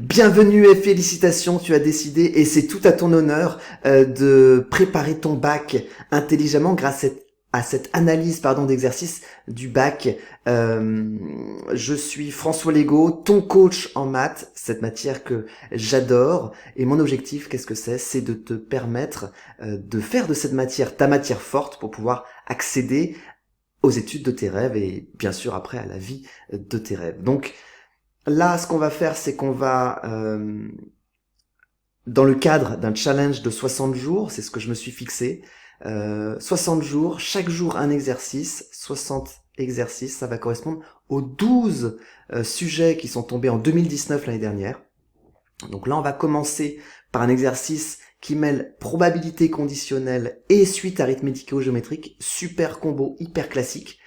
Bienvenue et félicitations, tu as décidé, et c'est tout à ton honneur, de préparer ton bac intelligemment grâce à cette analyse d'exercice du bac. Je suis François Legault, ton coach en maths, cette matière que j'adore, et mon objectif, qu'est-ce que c'est? C'est de te permettre de faire de cette matière ta matière forte pour pouvoir accéder aux études de tes rêves et bien sûr après à la vie de tes rêves. Donc, là, ce qu'on va faire, c'est qu'on va, dans le cadre d'un challenge de 60 jours, c'est ce que je me suis fixé, 60 jours, chaque jour un exercice, 60 exercices, ça va correspondre aux 12 sujets qui sont tombés en 2019 l'année dernière. Donc là, on va commencer par un exercice qui mêle probabilité conditionnelle et suite arithmético-géométrique, super combo, hyper classique.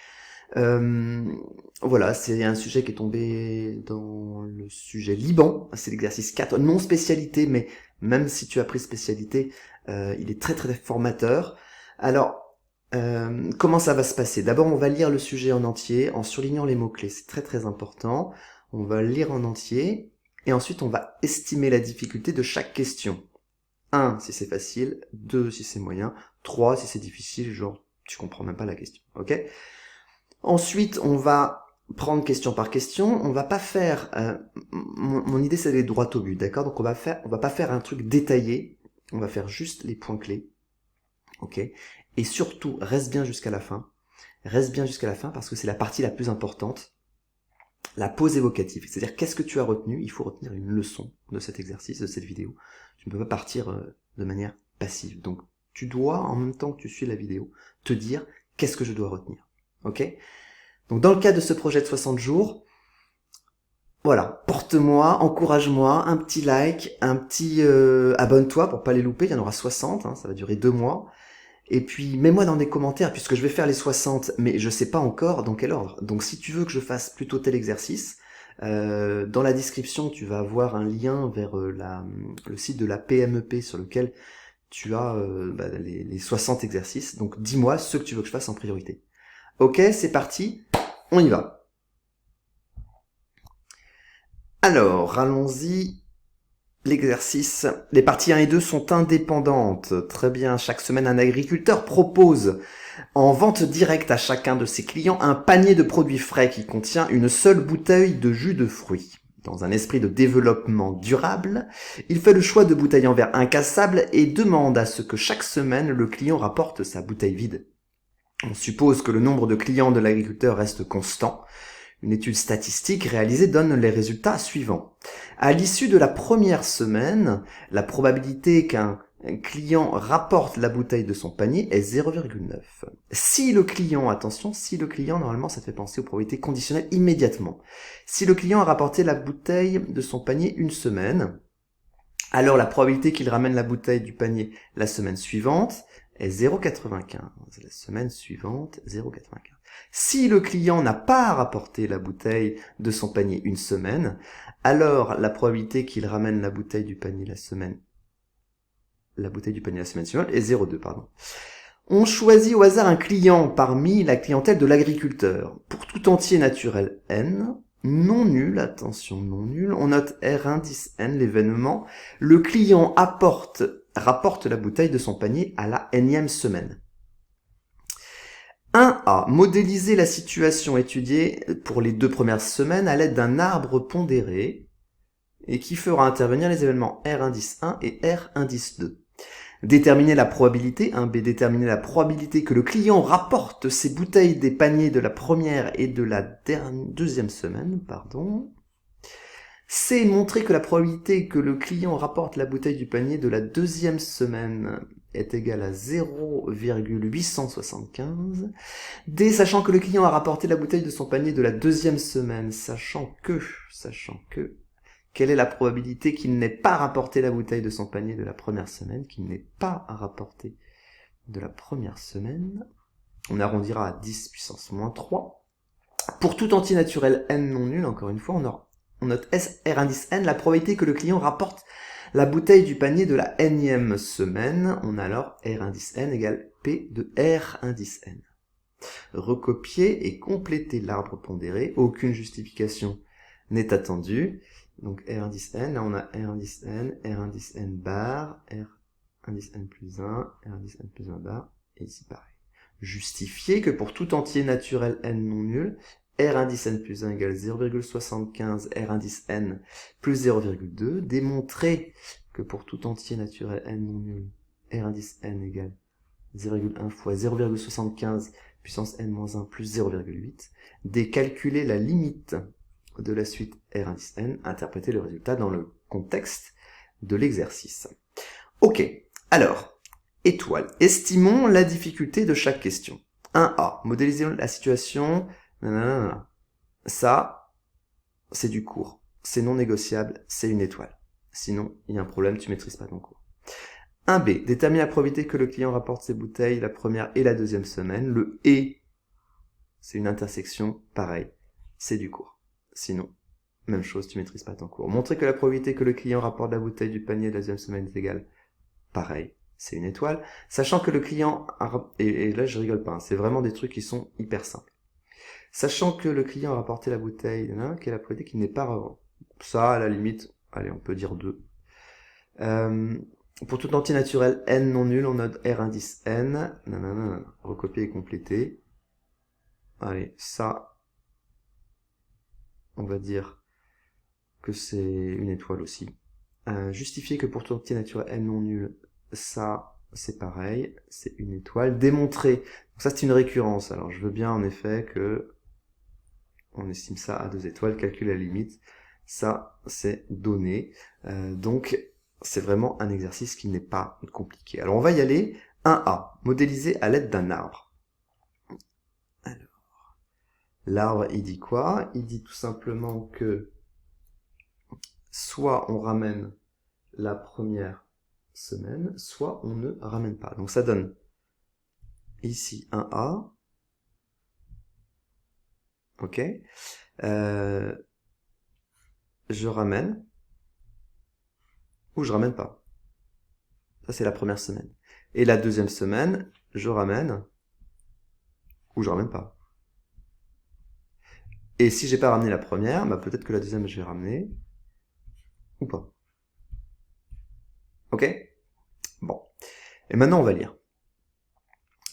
Voilà, c'est un sujet qui est tombé dans le sujet Liban, c'est l'exercice 4, non spécialité, mais même si tu as pris spécialité, il est très très formateur. Alors, comment ça va se passer? D'abord, on va lire le sujet en entier, en surlignant les mots-clés, c'est très très important. On va le lire en entier, et ensuite on va estimer la difficulté de chaque question. 1 si c'est facile, 2 si c'est moyen, 3 si c'est difficile, genre tu comprends même pas la question, ok? Ensuite, on va prendre question par question. On va pas faire. Mon idée, c'est d'aller droit au but, d'accord? Donc on va pas faire un truc détaillé. On va faire juste les points clés, ok? Et surtout, reste bien jusqu'à la fin. Reste bien jusqu'à la fin parce que c'est la partie la plus importante. La pause évocative, c'est-à-dire qu'est-ce que tu as retenu? Il faut retenir une leçon de cet exercice, de cette vidéo. Tu ne peux pas partir de manière passive. Donc, tu dois, en même temps que tu suis la vidéo, te dire qu'est-ce que je dois retenir, ok? Donc dans le cadre de ce projet de 60 jours, voilà, porte-moi, encourage-moi, un petit like, un petit abonne-toi pour pas les louper, il y en aura 60, hein, ça va durer 2 mois. Et puis mets-moi dans des commentaires, puisque je vais faire les 60, mais je sais pas encore dans quel ordre. Donc si tu veux que je fasse plutôt tel exercice, dans la description tu vas avoir un lien vers le site de la PMEP sur lequel tu as les 60 exercices. Donc dis-moi ce que tu veux que je fasse en priorité. Ok, c'est parti, on y va. Alors, allons-y. L'exercice. Les parties 1 et 2 sont indépendantes. Très bien. Chaque semaine, un agriculteur propose en vente directe à chacun de ses clients un panier de produits frais qui contient une seule bouteille de jus de fruits. Dans un esprit de développement durable, il fait le choix de bouteilles en verre incassables et demande à ce que chaque semaine le client rapporte sa bouteille vide. On suppose que le nombre de clients de l'agriculteur reste constant. Une étude statistique réalisée donne les résultats suivants. À l'issue de la première semaine, la probabilité qu'un client rapporte la bouteille de son panier est 0,9. Si le client, attention, normalement ça te fait penser aux probabilités conditionnelles immédiatement. Si le client a rapporté la bouteille de son panier une semaine, alors la probabilité qu'il ramène la bouteille du panier la semaine suivante est 0,95. La semaine suivante, 0,95. Si le client n'a pas rapporté la bouteille de son panier une semaine, alors la probabilité qu'il ramène la bouteille du panier la semaine suivante est 0,2, pardon. On choisit au hasard un client parmi la clientèle de l'agriculteur. Pour tout entier naturel n, non nul, attention non nul, on note R indice n, l'événement, le client rapporte la bouteille de son panier à la nème semaine. 1A. Modéliser la situation étudiée pour les 2 premières semaines à l'aide d'un arbre pondéré et qui fera intervenir les événements R indice 1 et R indice 2. Déterminer la probabilité, 1B, déterminer la probabilité que le client rapporte ses bouteilles des paniers de la première et de la deuxième semaine, C, montrer que la probabilité que le client rapporte la bouteille du panier de la deuxième semaine est égale à 0,875. D, sachant que le client a rapporté la bouteille de son panier de la deuxième semaine, sachant que, quelle est la probabilité qu'il n'ait pas rapporté la bouteille de son panier de la première semaine, qu'il n'ait pas à rapporter de la première semaine. On arrondira à 10 puissance moins 3. Pour tout entier naturel n non nul, encore une fois, on note R indice n, la probabilité que le client rapporte la bouteille du panier de la nème semaine. On a alors R indice n égale P de R indice n. Recopier et compléter l'arbre pondéré. Aucune justification n'est attendue. Donc R indice N, là on a R indice N, R indice N bar, R indice N plus 1, R indice N plus 1 bar, et ici pareil. Justifier que pour tout entier naturel N non nul, R indice N plus 1 égale 0,75 R indice N plus 0,2. Démontrer que pour tout entier naturel N non nul, R indice N égale 0,1 fois 0,75 puissance N moins 1 plus 0,8. Décalculer la limite de la suite R indice N, interpréter le résultat dans le contexte de l'exercice. Ok, alors, étoile. Estimons la difficulté de chaque question. 1A, modéliser la situation. Nanana. Ça, c'est du cours. C'est non négociable, c'est une étoile. Sinon, il y a un problème, tu maîtrises pas ton cours. 1B, déterminer la probabilité que le client rapporte ses bouteilles la première et la deuxième semaine. Le et, c'est une intersection, pareil, c'est du cours. Sinon, même chose, tu maîtrises pas ton cours. Montrer que la probabilité que le client rapporte la bouteille du panier de la deuxième semaine est égale, pareil, c'est une étoile. Sachant que le client, et là je rigole pas, hein, c'est vraiment des trucs qui sont hyper simples. Sachant que le client a rapporté la bouteille, quelle est la probabilité qu'il n'est pas revenu. Ça, à la limite, allez, on peut dire 2. Pour tout entier naturel N non nul, on a R indice N, recopier et compléter. Allez, ça, on va dire que c'est une étoile aussi. Justifier que pour tout entier naturel N non nul, ça, c'est pareil, c'est une étoile. Démontrer, donc ça c'est une récurrence, alors je veux bien en effet que on estime ça à 2 étoiles, calcul la limite, ça c'est donné, donc c'est vraiment un exercice qui n'est pas compliqué. Alors on va y aller. 1A, modéliser à l'aide d'un arbre. Alors, l'arbre il dit quoi? Il dit tout simplement que soit on ramène la première semaine, soit on ne ramène pas. Donc ça donne ici un A. Ok. Je ramène ou je ramène pas. Ça c'est la première semaine. Et la deuxième semaine, je ramène ou je ramène pas. Et si j'ai pas ramené la première, bah peut-être que la deuxième je vais ramener ou pas. Ok? Bon. Et maintenant on va lire.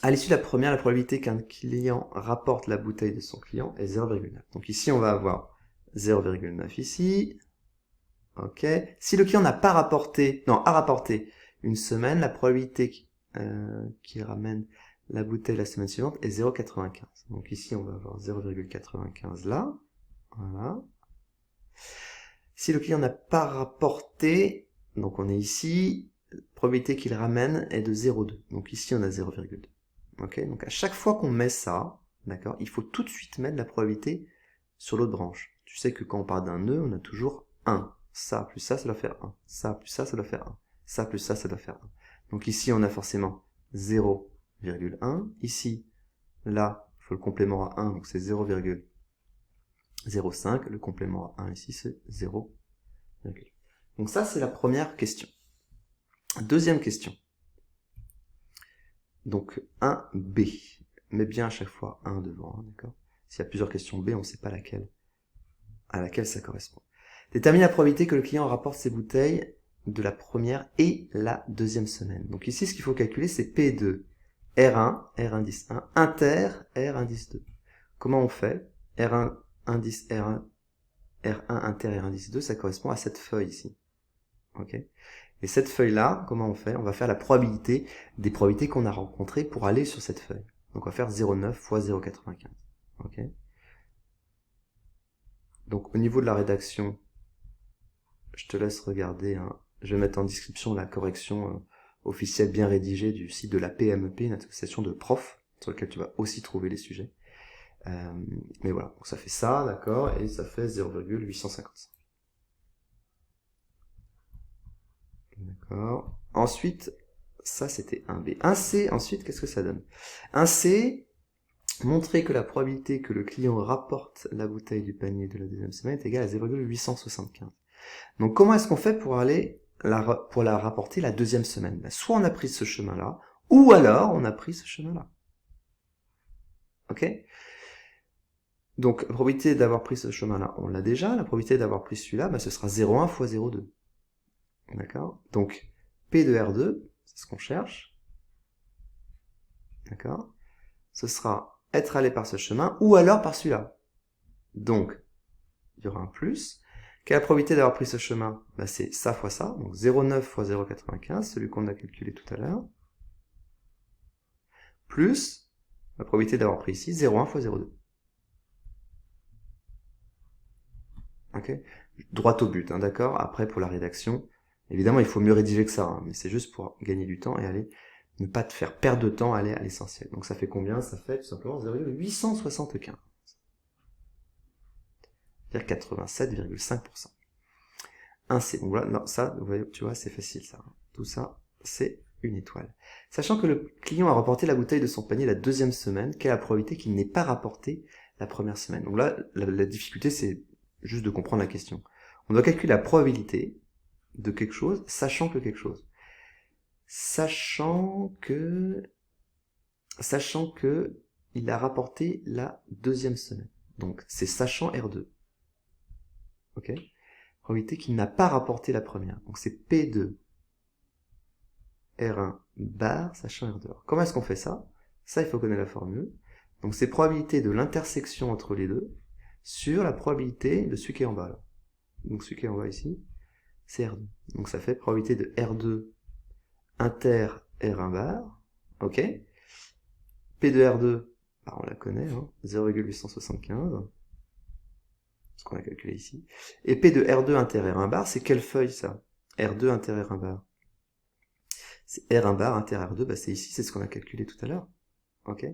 À l'issue de la première, la probabilité qu'un client rapporte la bouteille de son client est 0,9. Donc ici, on va avoir 0,9 ici. Ok. Si le client n'a pas rapporté, non, a rapporté une semaine, la probabilité qu'il ramène la bouteille la semaine suivante est 0,95. Donc ici, on va avoir 0,95 là. Voilà. Si le client n'a pas rapporté, donc on est ici, la probabilité qu'il ramène est de 0,2. Donc ici, on a 0,2. Ok, donc à chaque fois qu'on met ça, d'accord, il faut tout de suite mettre la probabilité sur l'autre branche. Tu sais que quand on parle d'un nœud, on a toujours 1. Ça plus ça doit faire 1. Ça plus ça doit faire 1. Ça plus ça doit faire 1. Donc ici, on a forcément 0,1. Ici, là, il faut le complément à 1, donc c'est 0,05. Le complément à 1 ici, c'est 0. Donc ça, c'est la première question. Deuxième question. Donc 1B. Mets bien à chaque fois 1 devant, hein, d'accord? S'il y a plusieurs questions B, on ne sait pas à laquelle ça correspond. Détermine la probabilité que le client rapporte ses bouteilles de la première et la deuxième semaine. Donc ici, ce qu'il faut calculer, c'est P2, R1, R indice 1, inter, R indice 2. Comment on fait? R1, indice R1, R1, inter, R indice 2, ça correspond à cette feuille ici. Ok? Et cette feuille-là, comment on fait? On va faire la probabilité des probabilités qu'on a rencontrées pour aller sur cette feuille. Donc on va faire 0,9 fois 0,95. Ok? Donc au niveau de la rédaction, je te laisse regarder. Hein. Je vais mettre en description la correction officielle bien rédigée du site de la PMEP, une association de profs, sur lequel tu vas aussi trouver les sujets. Mais voilà, donc ça fait ça, d'accord, et ça fait 0,855. D'accord. Ensuite, ça c'était 1B. 1C, ensuite, qu'est-ce que ça donne? 1C, montrer que la probabilité que le client rapporte la bouteille du panier de la deuxième semaine est égale à 0,875. Donc comment est-ce qu'on fait pour la rapporter la deuxième semaine? Ben, soit on a pris ce chemin-là, ou alors on a pris ce chemin-là. Ok? Donc, la probabilité d'avoir pris ce chemin-là, on l'a déjà. La probabilité d'avoir pris celui-là, bah, ce sera 0,1 fois 0,2. D'accord? Donc, P de R2, c'est ce qu'on cherche. D'accord? Ce sera être allé par ce chemin, ou alors par celui-là. Donc, il y aura un plus. Quelle est la probabilité d'avoir pris ce chemin? Bah, c'est ça fois ça, donc 0,9 fois 0,95, celui qu'on a calculé tout à l'heure, plus la probabilité d'avoir pris ici 0,1 fois 0,2. Ok? Droit au but, hein, d'accord? Après, pour la rédaction, évidemment, il faut mieux rédiger que ça, hein, mais c'est juste pour gagner du temps et aller, ne pas te faire perdre de temps, aller à l'essentiel. Donc ça fait combien? Ça fait tout simplement 0,875. C'est-à-dire 87,5%. Un C. Donc là, non, ça, vous voyez, tu vois, c'est facile ça. Tout ça, c'est une étoile. Sachant que le client a remporté la bouteille de son panier la deuxième semaine, quelle est la probabilité qu'il n'ait pas rapporté la première semaine? Donc là, la difficulté, c'est juste de comprendre la question. On doit calculer la probabilité de quelque chose, sachant que quelque chose. Sachant que il a rapporté la deuxième semaine. Donc, c'est sachant R2. Ok? Probabilité qu'il n'a pas rapporté la première. Donc, c'est P de R1 bar, sachant R2. Alors, comment est-ce qu'on fait ça? Ça, il faut connaître la formule. Donc, c'est probabilité de l'intersection entre les deux sur la probabilité de celui qui est en bas, là. Donc, celui qui est en bas ici, c'est R2. Donc, ça fait probabilité de R2 inter R1 bar. Ok? P de R2, bah, on la connaît, hein, 0,875. Ce qu'on a calculé ici. Et P de R2 inter R1 bar, c'est quelle feuille, ça? R2 inter R1 bar. C'est R1 bar inter R2, bah, c'est ici, c'est ce qu'on a calculé tout à l'heure. Ok?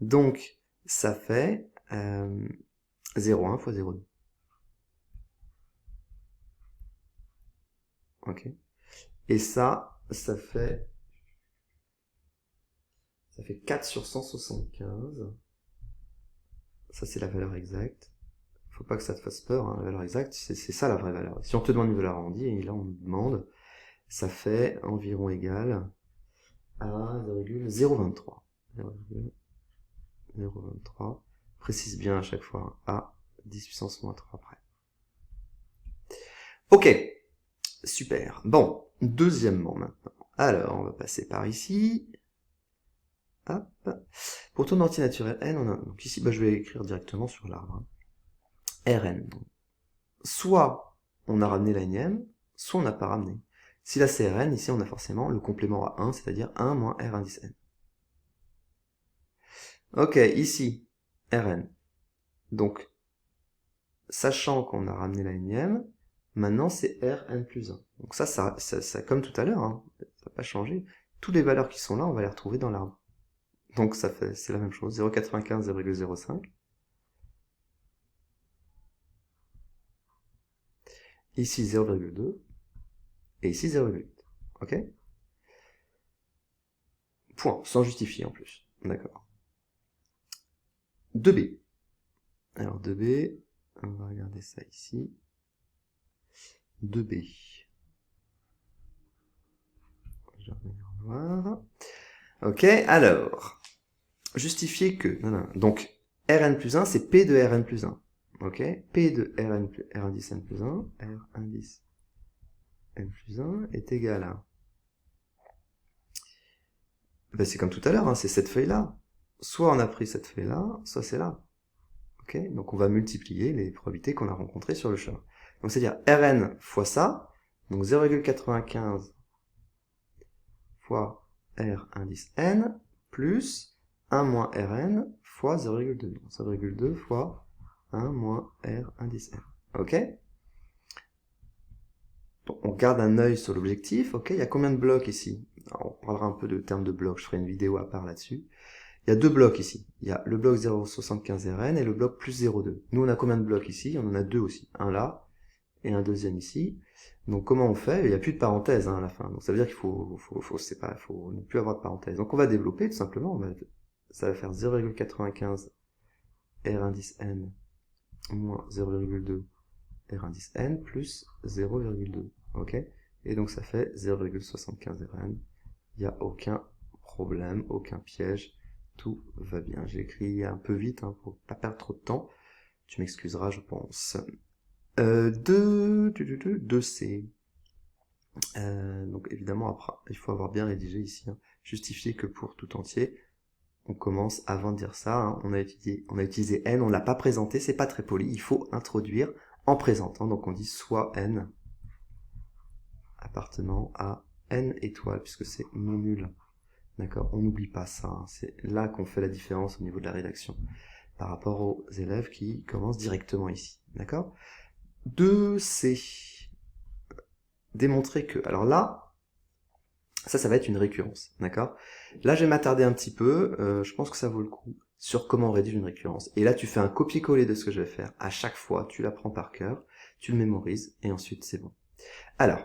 Donc, ça fait 0,1 fois 0,2. Ok? Et ça fait 4 sur 175. Ça, c'est la valeur exacte. Faut pas que ça te fasse peur, hein, la valeur exacte, c'est ça la vraie valeur. Si on te demande une valeur arrondie, et là on nous demande, ça fait environ égal à 0,023. 0,023. Précise bien à chaque fois, à 10 puissance moins 3 après. Ok, super. Bon, deuxièmement maintenant. Alors, on va passer par ici. Hop. Pour ton entier naturel n, on a, donc ici, bah, je vais écrire directement sur l'arbre. Hein. Rn. Donc. Soit on a ramené la énième, soit on n'a pas ramené. Si là c'est Rn, ici on a forcément le complément à 1, c'est-à-dire 1 moins R indice n. Ok, ici, Rn. Donc, sachant qu'on a ramené la énième, maintenant c'est Rn plus 1. Donc ça comme tout à l'heure, hein, ça n'a pas changé. Toutes les valeurs qui sont là, on va les retrouver dans l'arbre. Donc c'est la même chose, 0,95, 0,05. Ici 0,2. Et ici 0,8. Ok? Point, sans justifier en plus. D'accord. 2b. Alors 2b, on va regarder ça ici. 2b. Je vais revenir voir. Ok, alors, justifier que, non, donc Rn plus 1, c'est P de Rn plus 1. Ok, P de R indice n plus 1, R indice n plus 1 est égal à... Ben, c'est comme tout à l'heure, hein, c'est cette feuille-là. Soit on a pris cette feuille-là, soit c'est là. Ok, donc on va multiplier les probabilités qu'on a rencontrées sur le chemin. Donc c'est-à-dire Rn fois ça, donc 0,95 fois R indice n, plus 1 moins Rn fois 0,2. 0,2 fois 1 moins R indice n. Ok? Bon, on garde un œil sur l'objectif. Ok? Il y a combien de blocs ici? Alors, on parlera un peu de termes de blocs. Je ferai une vidéo à part là-dessus. Il y a deux blocs ici. Il y a le bloc 0,75 Rn et le bloc plus 0,2. Nous, on a combien de blocs ici? On en a deux aussi. Un là et un deuxième ici. Donc comment on fait? Il n'y a plus de parenthèse hein, à la fin. Donc ça veut dire qu'il faut ne plus avoir de parenthèse. Donc on va développer tout simplement. Ça va faire 0,95 R indice n moins 0,2 R indice n plus 0,2. Ok? Et donc ça fait 0,75 Rn. Il n'y a aucun problème, aucun piège. Tout va bien. J'ai écrit un peu vite hein, pour pas perdre trop de temps. Tu m'excuseras, je pense. 2C. Donc évidemment, après, il faut avoir bien rédigé ici. Hein. Justifier que pour tout entier, on commence avant de dire ça. Hein, on a utilisé n, on l'a pas présenté, c'est pas très poli. Il faut introduire en présentant. Donc on dit soit n appartenant à n étoiles, puisque c'est non nul. D'accord? On n'oublie pas ça. Hein. C'est là qu'on fait la différence au niveau de la rédaction par rapport aux élèves qui commencent directement ici. D'accord? 2C. Démontrer que... Alors là, ça va être une récurrence. D'accord? Là, je vais m'attarder un petit peu. Je pense que ça vaut le coup sur comment on rédige une récurrence. Et là, tu fais un copier-coller de ce que je vais faire. À chaque fois, tu l'apprends par cœur, tu le mémorises, et ensuite, c'est bon. Alors,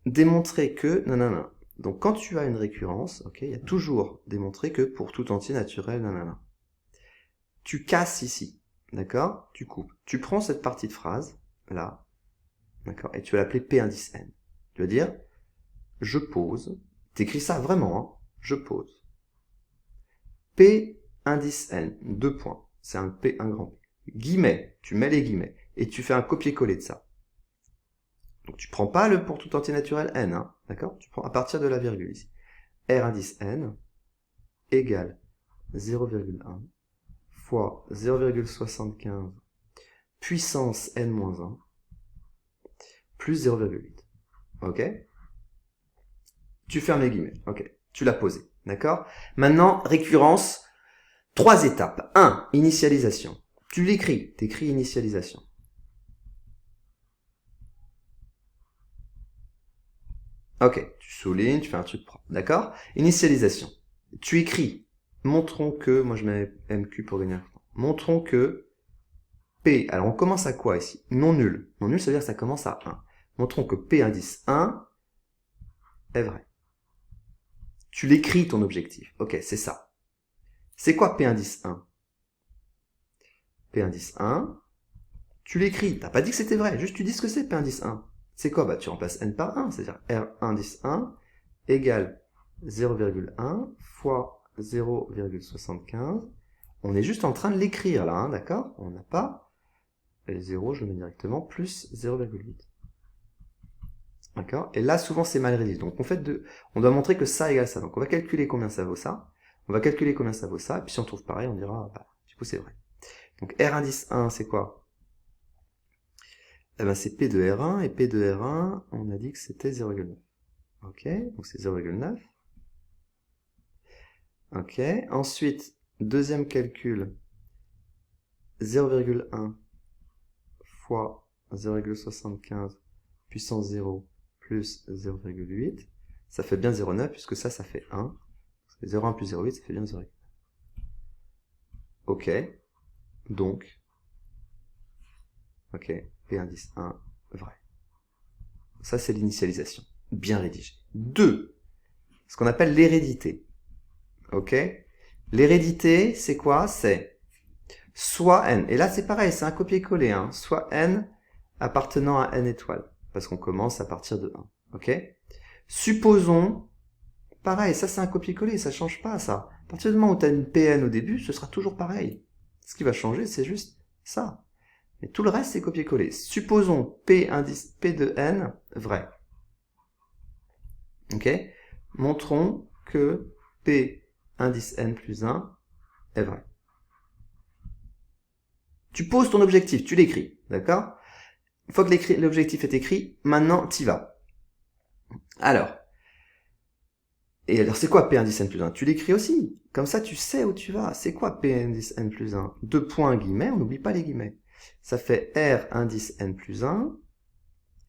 démontrer que... Non. Donc, quand tu as une récurrence, ok, il y a toujours démontrer que pour tout entier naturel, nanana. Tu casses ici, d'accord? Tu coupes. Tu prends cette partie de phrase, là, d'accord? Et tu vas l'appeler P indice N. Tu vas dire, je pose, t'écris ça vraiment, hein? Je pose. P indice N, 2 points. C'est un P, un grand P. Guillemets, tu mets les guillemets. Et tu fais un copier-coller de ça. Donc tu prends pas le pour tout entier naturel N, hein? D'accord? Tu prends à partir de la virgule ici. R indice N égale 0,1 fois 0,75 puissance n-1 plus 0,8. Ok? Tu fermes les guillemets. Ok. Tu l'as posé. D'accord? Maintenant, récurrence, 3 étapes. 1. Initialisation. Tu l'écris. T'écris initialisation. Ok. Tu soulignes, tu fais un truc propre. D'accord? Initialisation. Tu écris. Montrons que, moi je mets MQ pour gagner un temps. Montrons que P, alors on commence à quoi ici? Non nul. Non nul, ça veut dire que ça commence à 1. Montrons que P indice 1 est vrai. Tu l'écris ton objectif. Ok, c'est ça. C'est quoi P indice 1? P indice 1, tu l'écris. T'as pas dit que c'était vrai, juste tu dis ce que c'est P indice 1. C'est quoi? Bah tu remplaces N par 1, c'est-à-dire R indice 1 égale 0,1 fois 0,75. On est juste en train de l'écrire là, hein, d'accord? On n'a pas... Et 0, je le mets directement, plus 0,8. D'accord? Et là, souvent, c'est mal rédigé. Donc, on doit montrer que ça égale ça. Donc, on va calculer combien ça vaut ça. On va calculer combien ça vaut ça. Et puis, si on trouve pareil, on dira, bah, du coup, c'est vrai. Donc, R indice 1, c'est quoi? Eh ben, c'est P de R1. Et P de R1, on a dit que c'était 0,9. Ok? Donc, c'est 0,9. Ok? Ensuite, deuxième calcul. 0,1 fois 0,75 puissance 0 plus 0,8, ça fait bien 0,9 puisque ça fait 1. 0,1 plus 0,8, ça fait bien 0,9. Ok. Donc, ok, P indice 1, vrai. Ça, c'est l'initialisation. Bien rédigé. 2. Ce qu'on appelle l'hérédité. Ok. L'hérédité, c'est quoi? C'est soit n. Et là, c'est pareil, c'est un copier-coller. Hein. Soit n appartenant à n étoiles. Parce qu'on commence à partir de 1. Ok? Supposons, pareil, ça c'est un copier-coller, ça change pas ça. À partir du moment où tu as une PN au début, ce sera toujours pareil. Ce qui va changer, c'est juste ça. Mais tout le reste, c'est copier-coller. Supposons P indice P de n vrai. Ok? Montrons que P indice n plus 1 est vrai. Tu poses ton objectif, tu l'écris, d'accord? Une fois que l'objectif est écrit, maintenant, t'y vas. Alors, et alors c'est quoi P indice n plus 1? Tu l'écris aussi, comme ça tu sais où tu vas. C'est quoi P indice n plus 1? 2 points guillemets, on n'oublie pas les guillemets. Ça fait R indice n plus 1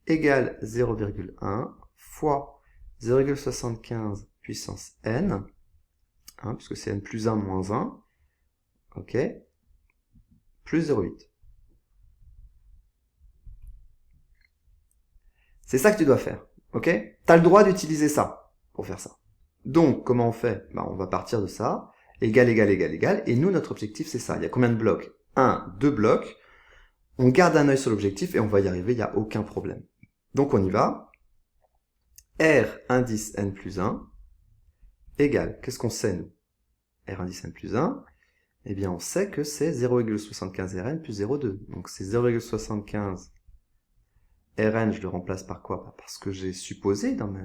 égale 0,1 fois 0,75 puissance n, hein, puisque c'est n plus 1 moins 1, ok, plus 0,8. C'est ça que tu dois faire, ok? Tu as le droit d'utiliser ça pour faire ça. Donc, comment on fait? Ben, on va partir de ça, égal, égal, égal, égal, et nous, notre objectif, c'est ça. Il y a combien de blocs? 1, 2 blocs. On garde un œil sur l'objectif et on va y arriver, il n'y a aucun problème. Donc, on y va. R indice n plus 1 égale, qu'est-ce qu'on sait, nous? R indice n plus 1 eh bien on sait que c'est 0,75 Rn plus 0,2. Donc c'est 0,75 Rn, je le remplace par quoi? Parce que j'ai supposé dans ma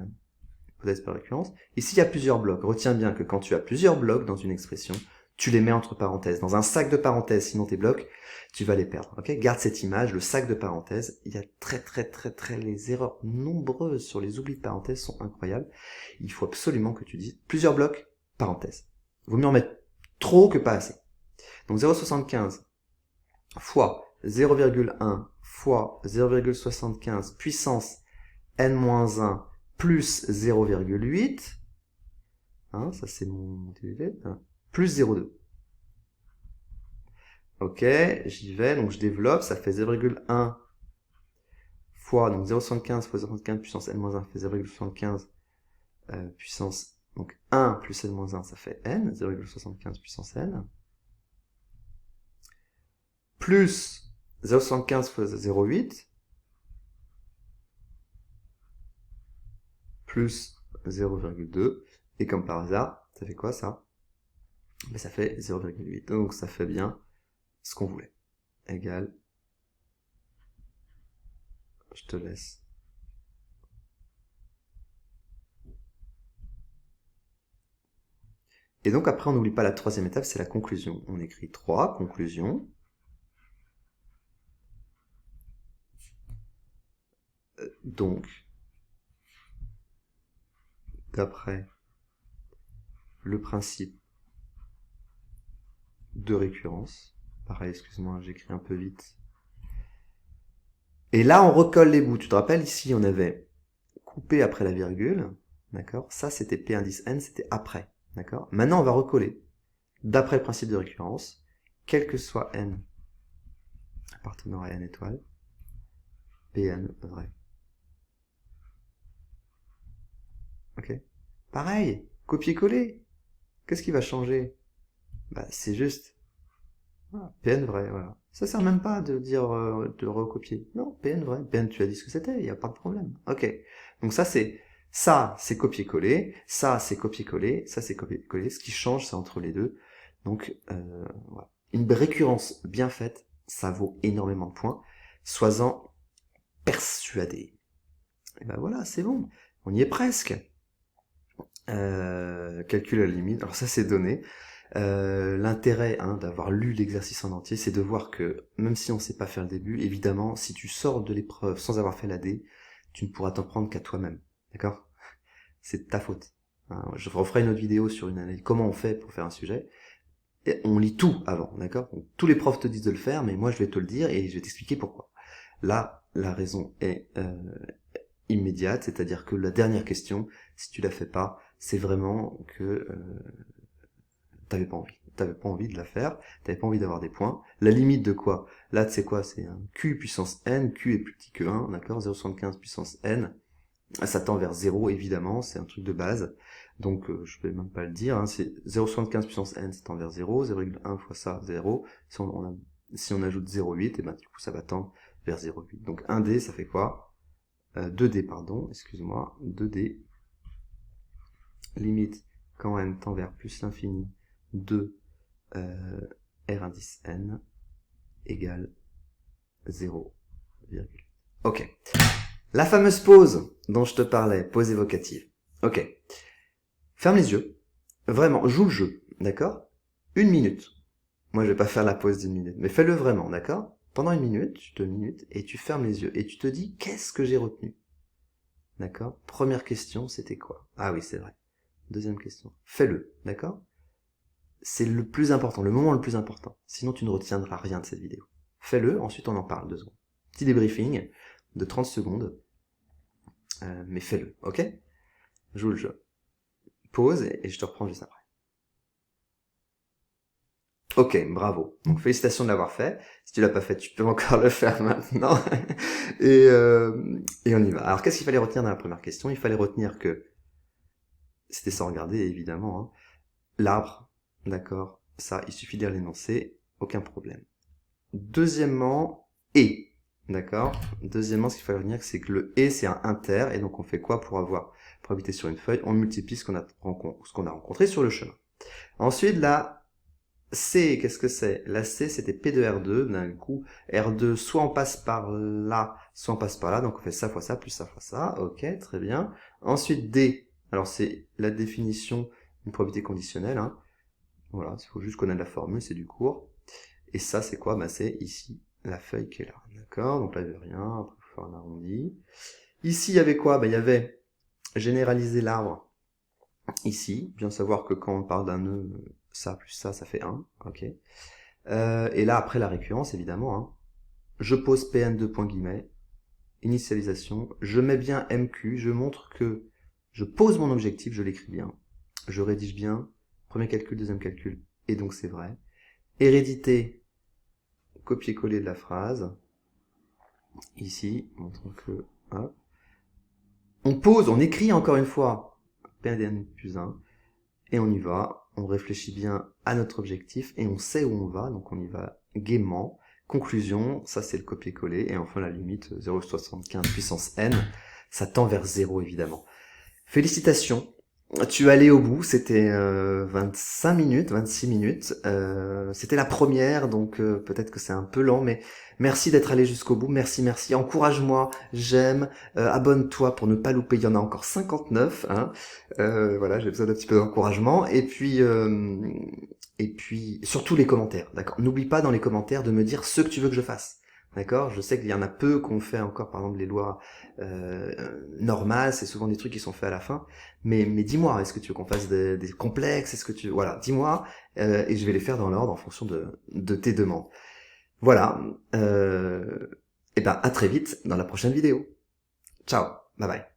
hypothèse par récurrence. Ici, il y a plusieurs blocs. Retiens bien que quand tu as plusieurs blocs dans une expression, tu les mets entre parenthèses. Dans un sac de parenthèses, sinon tes blocs, tu vas les perdre. Ok? Garde cette image, le sac de parenthèses. Il y a les erreurs nombreuses sur les oublis de parenthèses sont incroyables. Il faut absolument que tu dises plusieurs blocs, parenthèses. Vaut mieux en mettre trop que pas assez. Donc 0,75 fois 0,1 fois 0,75 puissance n-1 plus 0,8, hein, ça c'est mon plus 0,2. Ok, j'y vais, donc je développe, ça fait 0,1 fois, donc 0,75 fois 0,75 puissance n-1 fait 0,75 puissance, donc 1 plus n-1, ça fait n, 0,75 puissance n, plus 0,75 fois 0,8, plus 0,2, et comme par hasard, ça fait quoi ça? Ben, ça fait 0,8, donc ça fait bien ce qu'on voulait. Égal, je te laisse. Et donc après, on n'oublie pas la troisième étape, c'est la conclusion. On écrit 3, conclusion. Donc, d'après le principe de récurrence, pareil, excuse-moi, j'écris un peu vite. Et là, on recolle les bouts. Tu te rappelles, ici, on avait coupé après la virgule, d'accord? Ça, c'était P indice N, c'était après, d'accord? Maintenant, on va recoller. D'après le principe de récurrence, quel que soit N appartenant à N étoile, Pn vrai. Ok? Pareil, copier-coller. Qu'est-ce qui va changer? Bah, c'est juste Pn vrai, voilà. Ça sert même pas de dire de recopier. Non, Pn vrai. Pn, tu as dit ce que c'était, il n'y a pas de problème. Ok. Donc ça c'est copier-coller, ça c'est copier-coller, ça c'est copier-coller. Ce qui change, c'est entre les deux. Donc voilà. Une récurrence bien faite, ça vaut énormément de points. Sois-en persuadé. Et ben voilà, c'est bon. On y est presque. Calcul à la limite. Alors ça c'est donné. L'intérêt d'avoir lu l'exercice en entier, c'est de voir que même si on sait pas faire le début, évidemment, si tu sors de l'épreuve sans avoir fait la D, tu ne pourras t'en prendre qu'à toi-même. D'accord? C'est de ta faute. Hein, je referai une autre vidéo sur une analyse, comment on fait pour faire un sujet. Et on lit tout avant, d'accord? Tous les profs te disent de le faire, mais moi je vais te le dire et je vais t'expliquer pourquoi. Là, la raison est immédiate, c'est-à-dire que la dernière question, si tu la fais pas, c'est vraiment que t'avais pas envie. T'avais pas envie de la faire, t'avais pas envie d'avoir des points. La limite de quoi? Là, tu sais quoi? C'est un Q puissance N, Q est plus petit que 1, d'accord? 0,75 puissance N. Ça tend vers 0, évidemment, c'est un truc de base. Donc, je vais même pas le dire, hein, c'est 0,75 puissance N, ça tend vers 0, 0,1 fois ça, 0. Si on ajoute 0,8, et ben, du coup, ça va tendre vers 0,8. Donc, 1D, ça fait quoi? 2D, pardon, excuse-moi, 2D. Limite, quand N tend vers plus l'infini, 2 R indice N égale 0, ok. La fameuse pause dont je te parlais, pause évocative. Ok. Ferme les yeux. Vraiment, joue le jeu, d'accord? 1 minute. Moi, je vais pas faire la pause d'1 minute, mais fais-le vraiment, d'accord? Pendant 1 minute, 2 minutes, et tu fermes les yeux, et tu te dis, qu'est-ce que j'ai retenu? D'accord? Première question, c'était quoi? Ah oui, c'est vrai. Deuxième question. Fais-le, d'accord? C'est le plus important, le moment le plus important. Sinon, tu ne retiendras rien de cette vidéo. Fais-le, ensuite on en parle 2 secondes. Petit débriefing de 30 secondes. Mais fais-le, ok? Joue le jeu. Pause et je te reprends juste après. Ok, bravo. Donc félicitations de l'avoir fait. Si tu l'as pas fait, tu peux encore le faire maintenant. et on y va. Alors qu'est-ce qu'il fallait retenir dans la première question? Il fallait retenir que, c'était sans regarder évidemment, hein, l'arbre, d'accord, ça, il suffit de lire l'énoncé, aucun problème. Deuxièmement, et, d'accord. Deuxièmement, ce qu'il fallait retenir, c'est que le et, c'est un inter, et donc on fait quoi pour habiter sur une feuille? On multiplie ce qu'on a rencontré sur le chemin. Ensuite, la C, qu'est-ce que c'est? La C, c'était P de R2. D'un coup, R2, soit on passe par là, soit on passe par là. Donc on fait ça fois ça, plus ça fois ça. Ok, très bien. Ensuite, D. Alors c'est la définition d'une probabilité conditionnelle. Hein. Voilà, il faut juste connaître la formule, c'est du cours. Et ça, c'est quoi? Bah, c'est ici, la feuille qui est là. D'accord? Donc là, il n'y avait rien. Après, il faut faire un arrondi. Ici, il y avait quoi? Bah, il y avait généraliser l'arbre. Ici, bien savoir que quand on parle d'un nœud, ça plus ça fait 1. Ok. Et là, après la récurrence, évidemment, hein, je pose Pn2 point guillemets, initialisation, je mets bien MQ, je montre que je pose mon objectif, je l'écris bien, je rédige bien, premier calcul, deuxième calcul, et donc c'est vrai. Hérédité, copier-coller de la phrase, ici, montrons que, hop. On pose, on écrit encore une fois, Pn plus 1, et on y va, on réfléchit bien à notre objectif, et on sait où on va, donc on y va gaiement. Conclusion, ça c'est le copier-coller, et enfin la limite 0,75 puissance n, ça tend vers 0 évidemment. Félicitations, tu es allé au bout, c'était 25 minutes, 26 minutes, c'était la première, donc peut-être que c'est un peu lent, mais merci d'être allé jusqu'au bout, merci, merci, encourage-moi, j'aime, abonne-toi pour ne pas louper, il y en a encore 59, hein, voilà, j'ai besoin d'un petit peu d'encouragement, et puis surtout les commentaires, d'accord, n'oublie pas dans les commentaires de me dire ce que tu veux que je fasse. D'accord, je sais qu'il y en a peu qu'on fait encore, par exemple les lois normales, c'est souvent des trucs qui sont faits à la fin. Mais dis-moi, est-ce que tu veux qu'on fasse des complexes? Est-ce que tu... Voilà, dis-moi, et je vais les faire dans l'ordre en fonction de tes demandes. Voilà, et ben à très vite dans la prochaine vidéo. Ciao, bye bye.